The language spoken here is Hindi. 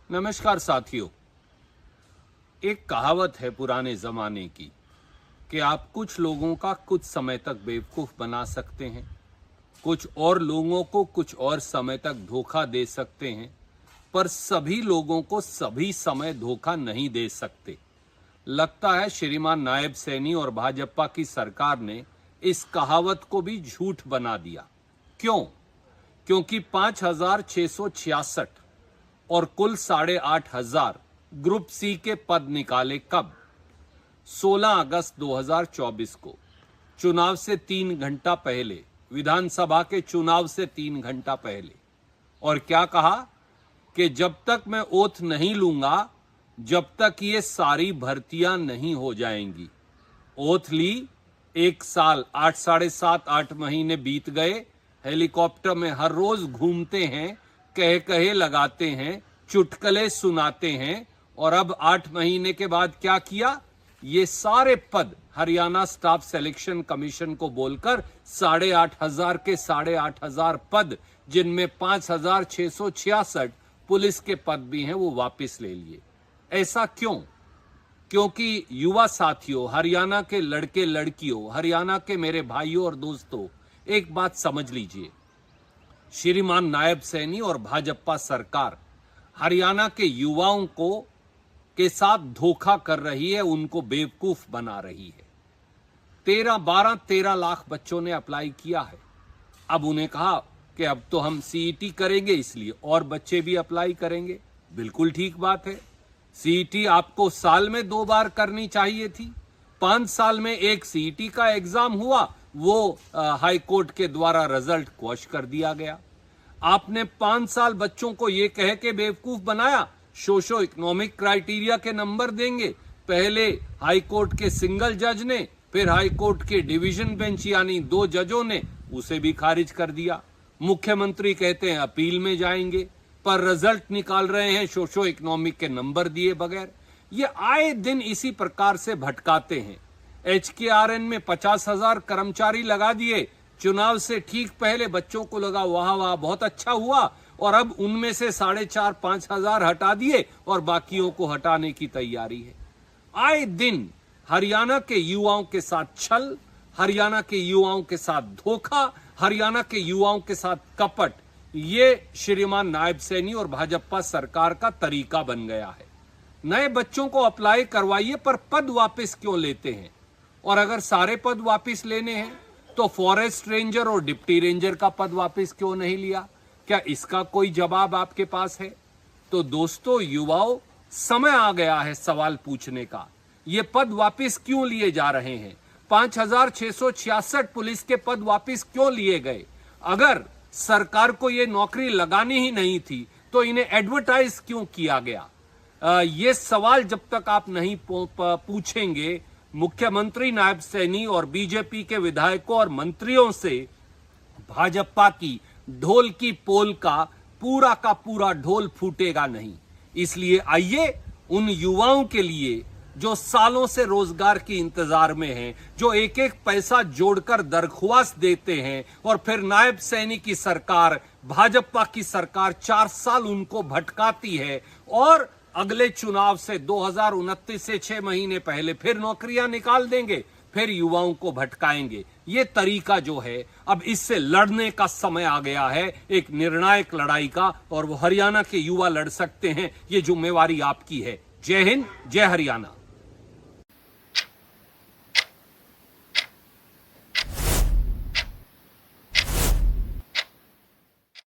नमस्कार साथियों। एक कहावत है पुराने जमाने की कि आप कुछ लोगों का कुछ समय तक बेवकूफ बना सकते हैं, कुछ और लोगों को कुछ और समय तक धोखा दे सकते हैं, पर सभी लोगों को सभी समय धोखा नहीं दे सकते। लगता है श्रीमान नायब सैनी और भाजपा की सरकार ने इस कहावत को भी झूठ बना दिया। क्यों? क्योंकि 5,666 और कुल 8,500 ग्रुप सी के पद निकाले कब? 16 अगस्त 2024 को, चुनाव से 3 घंटा पहले, विधानसभा के चुनाव से 3 घंटा पहले। और क्या कहा कि जब तक मैं ओथ नहीं लूंगा, जब तक ये सारी भर्तियां नहीं हो जाएंगी। ओथ ली, 1 साल 8 साढ़े 7-8 महीने बीत गए। हेलीकॉप्टर में हर रोज घूमते हैं, कहे लगाते हैं, चुटकुले सुनाते हैं, और अब 8 महीने के बाद क्या किया? ये सारे पद हरियाणा स्टाफ सिलेक्शन कमीशन को बोलकर 8,500 के 8,500 पद, जिनमें 5,666 पुलिस के पद भी हैं, वो वापस ले लिए। ऐसा क्यों? क्योंकि युवा साथियों, हरियाणा के लड़के लड़कियों, हरियाणा के मेरे भाइयों और दोस्तों, एक बात समझ लीजिए। श्रीमान नायब सैनी और भाजपा सरकार हरियाणा के युवाओं को के साथ धोखा कर रही है, उनको बेवकूफ बना रही है। 13 लाख बच्चों ने अप्लाई किया है। अब उन्हें कहा कि अब तो हम सीईटी करेंगे, इसलिए और बच्चे भी अप्लाई करेंगे। बिल्कुल ठीक बात है। सीईटी आपको साल में 2 बार करनी चाहिए थी। 5 साल में एक सीईटी का एग्जाम हुआ, वो हाई कोर्ट के द्वारा रिजल्ट क्वॉश कर दिया गया। आपने 5 साल बच्चों को यह कह के बेवकूफ बनाया, सोशो इकोनॉमिक क्राइटेरिया के नंबर देंगे। पहले हाई कोर्ट के सिंगल जज ने, फिर हाई कोर्ट के डिवीजन बेंच यानी 2 जजों ने उसे भी खारिज कर दिया। मुख्यमंत्री कहते हैं अपील में जाएंगे, पर रिजल्ट निकाल रहे हैं सोशो इकोनॉमिक के नंबर दिए बगैर। ये आए दिन इसी प्रकार से भटकाते हैं। HKRN में 50,000 कर्मचारी लगा दिए। चुनाव से ठीक पहले बच्चों को लगा वाह वाह बहुत अच्छा हुआ, और अब उनमें से 4,500-5,000 हटा दिए और बाकियों को हटाने की तैयारी है। आए दिन हरियाणा के युवाओं के साथ छल, हरियाणा के युवाओं के साथ धोखा, हरियाणा के युवाओं के साथ कपट, ये श्रीमान नायब सैनी और भाजपा सरकार का तरीका बन गया है। नए बच्चों को अप्लाई करवाइए, पर पद वापस क्यों लेते हैं? और अगर सारे पद वापस लेने हैं तो फॉरेस्ट रेंजर और डिप्टी रेंजर का पद वापस क्यों नहीं लिया? क्या इसका कोई जवाब आपके पास है? तो दोस्तों, युवाओं, समय आ गया है सवाल पूछने का। ये पद वापस क्यों लिए जा रहे हैं? 5,666 पुलिस के पद वापस क्यों लिए गए? अगर सरकार को ये नौकरी लगानी ही नहीं थी तो इन्हें एडवर्टाइज क्यों किया गया? ये सवाल जब तक आप नहीं पूछेंगे मुख्यमंत्री नायब सैनी और बीजेपी के विधायकों और मंत्रियों से, भाजपा की ढोल की पोल का पूरा ढोल फूटेगा नहीं। इसलिए आइए उन युवाओं के लिए जो सालों से रोजगार की इंतजार में हैं, जो एक एक पैसा जोड़कर दरख्वास्त देते हैं, और फिर नायब सैनी की सरकार, भाजपा की सरकार 4 साल उनको भटकाती है, और अगले चुनाव से 2029 से 6 महीने पहले फिर नौकरियां निकाल देंगे, फिर युवाओं को भटकाएंगे। ये तरीका जो है, अब इससे लड़ने का समय आ गया है, एक निर्णायक लड़ाई का, और वो हरियाणा के युवा लड़ सकते हैं। ये जिम्मेवारी आपकी है। जय हिंद, जय हरियाणा।